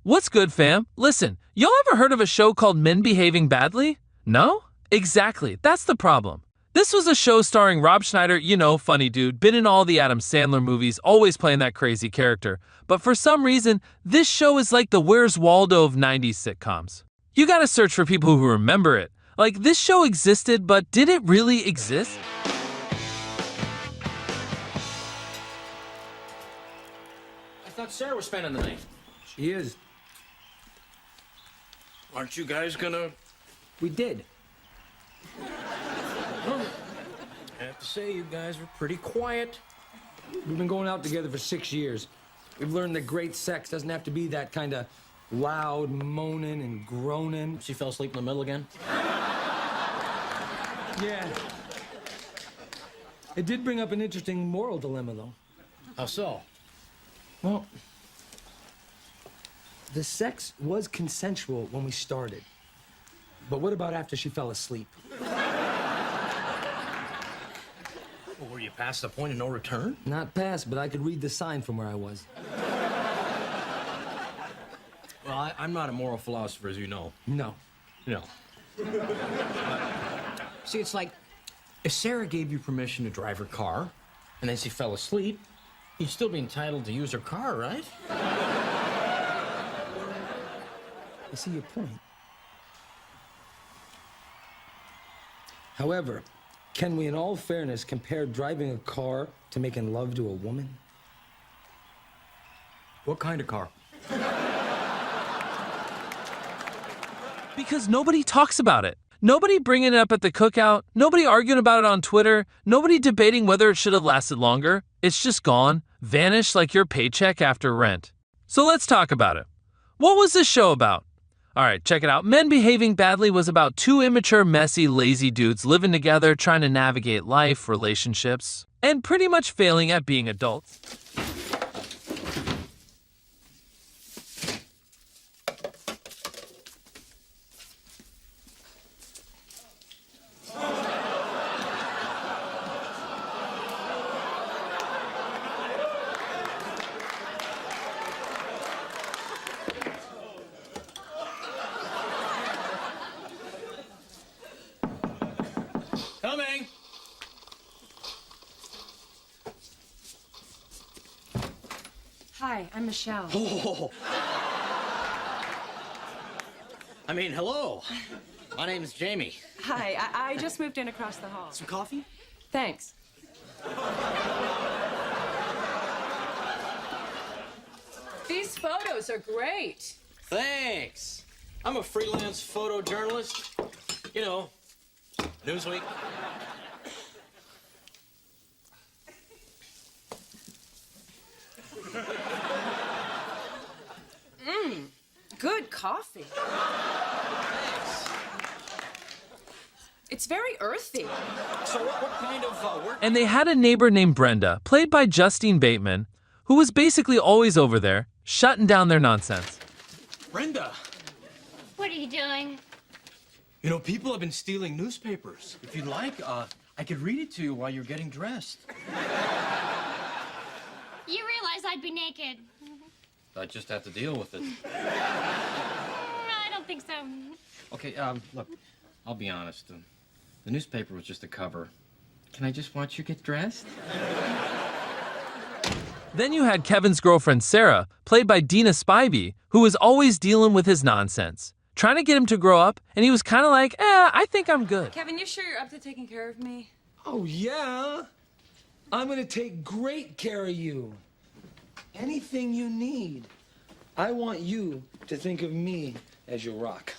What's good, fam? Listen, y'all ever heard of a show called Men Behaving Badly? No? Exactly, that's the problem. This was a show starring Rob Schneider, you know, funny dude, been in all the Adam Sandler movies, always playing that crazy character. But for some reason, this show is like the Where's Waldo of 90s sitcoms. You gotta search for people who remember it. Like, this show existed, but did it really exist? I thought Sarah was spending the night. She is. Aren't you guys gonna... We did. I have to say, you guys were pretty quiet. We've been going out together for 6 years. We've learned that great sex doesn't have to be that kind of loud moaning and groaning. She fell asleep in the middle again? Yeah. It did bring up an interesting moral dilemma, though. How so? Well, the sex was consensual when we started. But what about after she fell asleep? Well, were you past the point of no return? Not past, but I could read the sign from where I was. Well, I'm not a moral philosopher, as you know. No. No. See, it's like, if Sarah gave you permission to drive her car, and then she fell asleep, you'd still be entitled to use her car, right? I see your point. However, can we, in all fairness, compare driving a car to making love to a woman? What kind of car? Because nobody talks about it. Nobody bringing it up at the cookout, nobody arguing about it on Twitter, nobody debating whether it should have lasted longer. It's just gone, vanished like your paycheck after rent. So let's talk about it. What was this show about? Alright, check it out. Men Behaving Badly was about two immature, messy, lazy dudes living together, trying to navigate life, relationships, and pretty much failing at being adults. Coming! Hi, I'm Michelle. Oh. I mean, hello. My name is Jamie. Hi, I just moved in across the hall. Some coffee? Thanks. These photos are great. Thanks. I'm a freelance photojournalist. You know, Newsweek. Good coffee. It's very earthy. So what kind of work? And they had a neighbor named Brenda, played by Justine Bateman, who was basically always over there, shutting down their nonsense. Brenda, What are you doing? you know, people have been stealing newspapers. If you'd like, I could read it to you while you're getting dressed. You realize I'd be naked. I just have to deal with it. I don't think so. Okay, look, I'll be honest. The newspaper was just a cover. Can I just watch you get dressed? Then you had Kevin's girlfriend Sarah, played by Dina Spivey, who was always dealing with his nonsense, trying to get him to grow up, and he was kind of like, I think I'm good. Kevin, you sure you're up to taking care of me? Oh, yeah. I'm gonna take great care of you. Anything you need. I want you to think of me as your rock.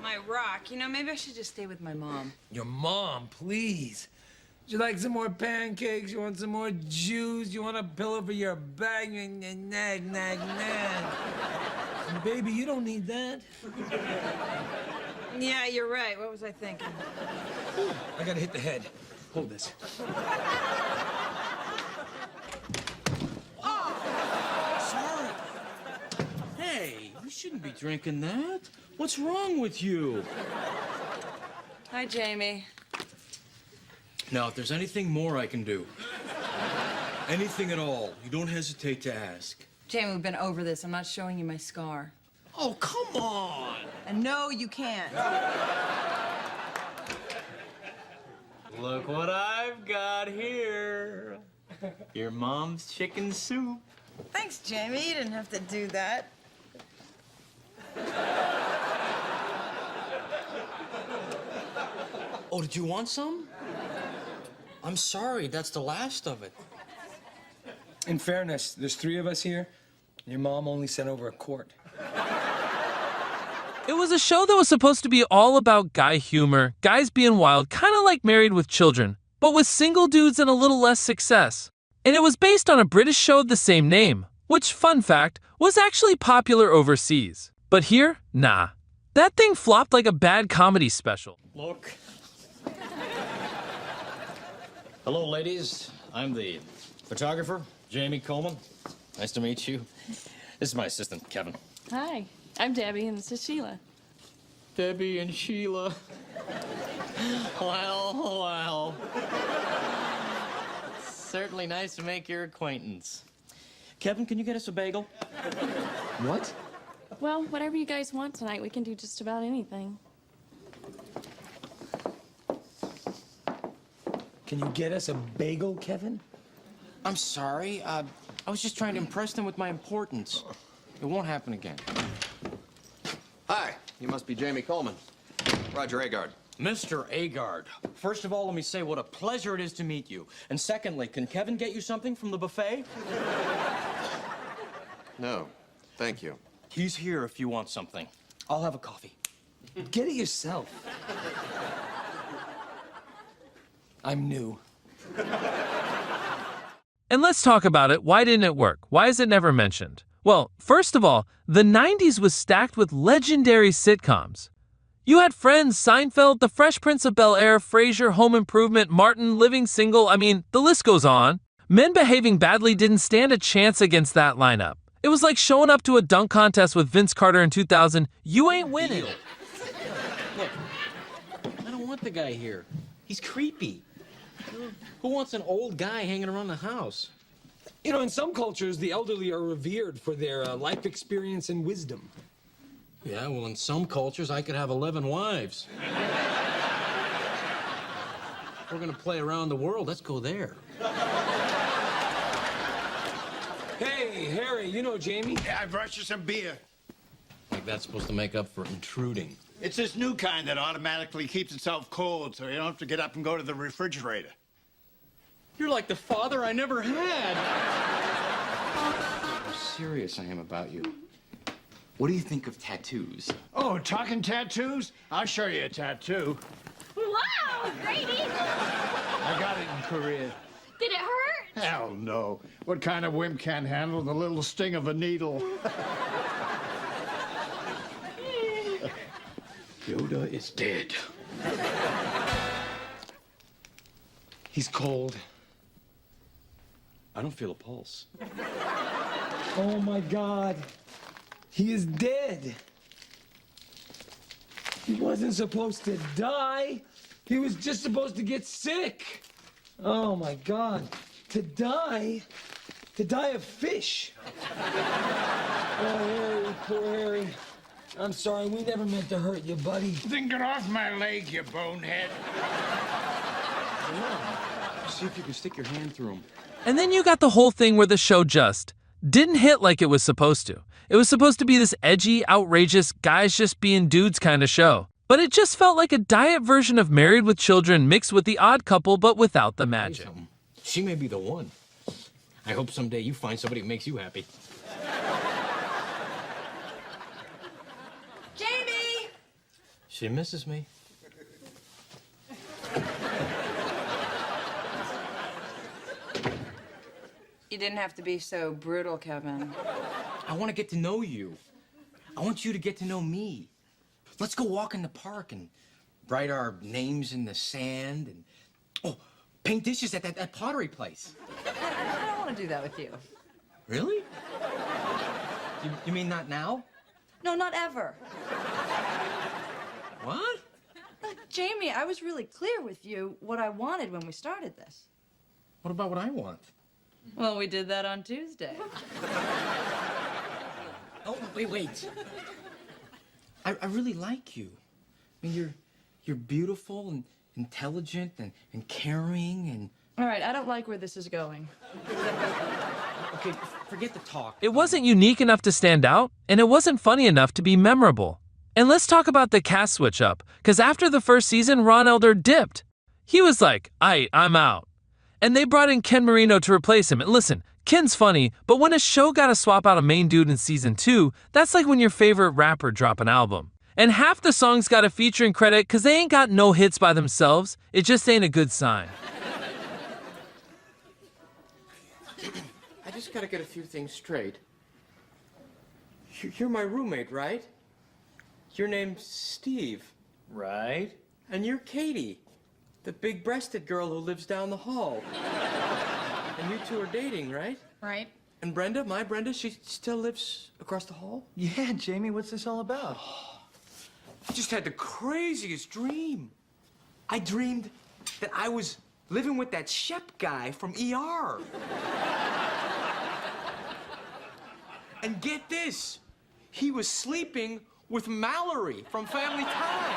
My rock. You know, maybe I should just stay with my mom. Your mom, please. Would you like some more pancakes? You want some more juice? You want a pillow for your back? Nag, nag, nag. Baby, you don't need that. Yeah, you're right. What was I thinking? I gotta hit the head. Hold this. Sorry. Hey, you shouldn't be drinking that. What's wrong with you? Hi, Jamie. Now, if there's anything more I can do, Anything at all. You don't hesitate to ask. Jamie, we've been over this. I'm not showing you my scar. Oh, come on. And no, you can't. Look what I've got here. Your mom's chicken soup. Thanks, Jamie. You didn't have to do that. Oh, did you want some? I'm sorry, that's the last of it. In fairness, there's 3 of us here. Your mom only sent over a quart. It was a show that was supposed to be all about guy humor, guys being wild, kind of like Married with Children, but with single dudes and a little less success. And it was based on a British show of the same name, which, fun fact, was actually popular overseas. But here, nah. That thing flopped like a bad comedy special. Look. Hello, ladies. I'm the photographer, Jamie Coleman. Nice to meet you. This is my assistant, Kevin. Hi, I'm Debbie, and this is Sheila. Debbie and Sheila. Well. Certainly nice to make your acquaintance. Kevin, can you get us a bagel? What? Well, whatever you guys want tonight, we can do just about anything. Can you get us a bagel, Kevin? I'm sorry. I was just trying to impress them with my importance. It won't happen again. Hi, you must be Jamie Coleman. Roger Agard. Mr. Agard, first of all, let me say what a pleasure it is to meet you. And secondly, can Kevin get you something from the buffet? No, thank you. He's here if you want something. I'll have a coffee. Get it yourself. I'm new. And let's talk about it. Why didn't it work? Why is it never mentioned? Well, first of all, the 90s was stacked with legendary sitcoms. You had Friends, Seinfeld, The Fresh Prince of Bel-Air, Frasier, Home Improvement, Martin, Living Single. I mean, the list goes on. Men Behaving Badly didn't stand a chance against that lineup. It was like showing up to a dunk contest with Vince Carter in 2000. You ain't winning. Look, I don't want the guy here. He's creepy. Who wants an old guy hanging around the house? You know, in some cultures, the elderly are revered for their life experience and wisdom. Yeah, well, in some cultures, I could have 11 wives. We're gonna play around the world. Let's go there. Hey, Harry, you know Jamie? Yeah, I brought you some beer. Like that's supposed to make up for intruding. It's this new kind that automatically keeps itself cold, so you don't have to get up and go to the refrigerator. You're like the father I never had. How serious I am about you. What do you think of tattoos? Oh, talking tattoos? I'll show you a tattoo. Wow, great eagle. I got it in Korea. Did it hurt? Hell no. What kind of wimp can't handle the little sting of a needle? Yoda is dead. He's cold. I don't feel a pulse. Oh my God. He is dead. He wasn't supposed to die. He was just supposed to get sick. Oh my God. To die? To die of fish. Oh, Harry, poor Harry. I'm sorry, we never meant to hurt you, buddy. Then get off my leg, you bonehead. See if you can stick your hand through him. And then you got the whole thing where the show just didn't hit like it was supposed to. It was supposed to be this edgy, outrageous, guys just being dudes kind of show. But it just felt like a diet version of Married with Children mixed with The Odd Couple, but without the magic. She may be the one. I hope someday you find somebody who makes you happy. Jamie! She misses me. You didn't have to be so brutal, Kevin. I want to get to know you. I want you to get to know me. Let's go walk in the park and write our names in the sand and, oh, paint dishes at that pottery place. I don't want to do that with you. Really? You mean not now? No, not ever. What? Jamie, I was really clear with you what I wanted when we started this. What about what I want? Well, we did that on Tuesday. Oh, wait. I really like you. I mean, you're beautiful and intelligent and caring and... All right, I don't like where this is going. Okay, forget the talk. It wasn't unique enough to stand out, and it wasn't funny enough to be memorable. And let's talk about the cast switch up, because after the first season, Ron Elder dipped. He was like, I'm out. And they brought in Ken Marino to replace him. And listen, Ken's funny, but when a show gotta swap out a main dude in season 2, that's like when your favorite rapper drop an album. And half the songs got a featuring credit because they ain't got no hits by themselves. It just ain't a good sign. I just gotta get a few things straight. You're my roommate, right? Your name's Steve. Right? And you're Katie, the big-breasted girl who lives down the hall. And you two are dating, right? Right. And Brenda, my Brenda, she still lives across the hall? Yeah, Jamie, what's this all about? I just had the craziest dream. I dreamed that I was living with that Shep guy from ER. And get this, he was sleeping with Mallory from Family Time.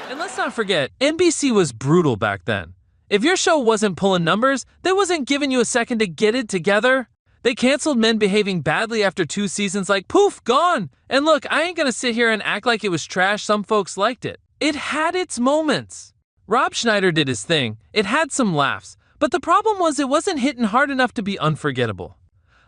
And let's not forget, NBC was brutal back then. If your show wasn't pulling numbers, they wasn't giving you a second to get it together. They canceled Men Behaving Badly after 2 seasons like, poof, gone. And look, I ain't gonna sit here and act like it was trash. Some folks liked it. It had its moments. Rob Schneider did his thing. It had some laughs. But the problem was it wasn't hitting hard enough to be unforgettable.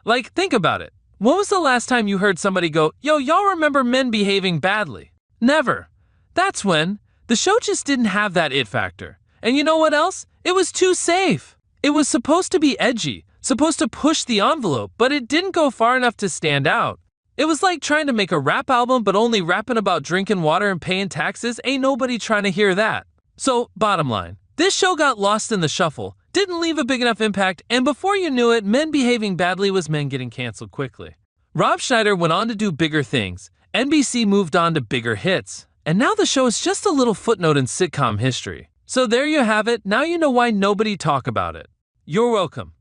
Like, think about it. When was the last time you heard somebody go, yo, y'all remember Men Behaving Badly? Never. That's when. The show just didn't have that it factor. And you know what else? It was too safe. It was supposed to be edgy, supposed to push the envelope, but it didn't go far enough to stand out. It was like trying to make a rap album but only rapping about drinking water and paying taxes. Ain't nobody trying to hear that. So, bottom line, this show got lost in the shuffle, didn't leave a big enough impact, and before you knew it, Men Behaving Badly was men getting canceled quickly. Rob Schneider went on to do bigger things. NBC moved on to bigger hits. And now the show is just a little footnote in sitcom history. So there you have it. Now you know why nobody talk about it. You're welcome.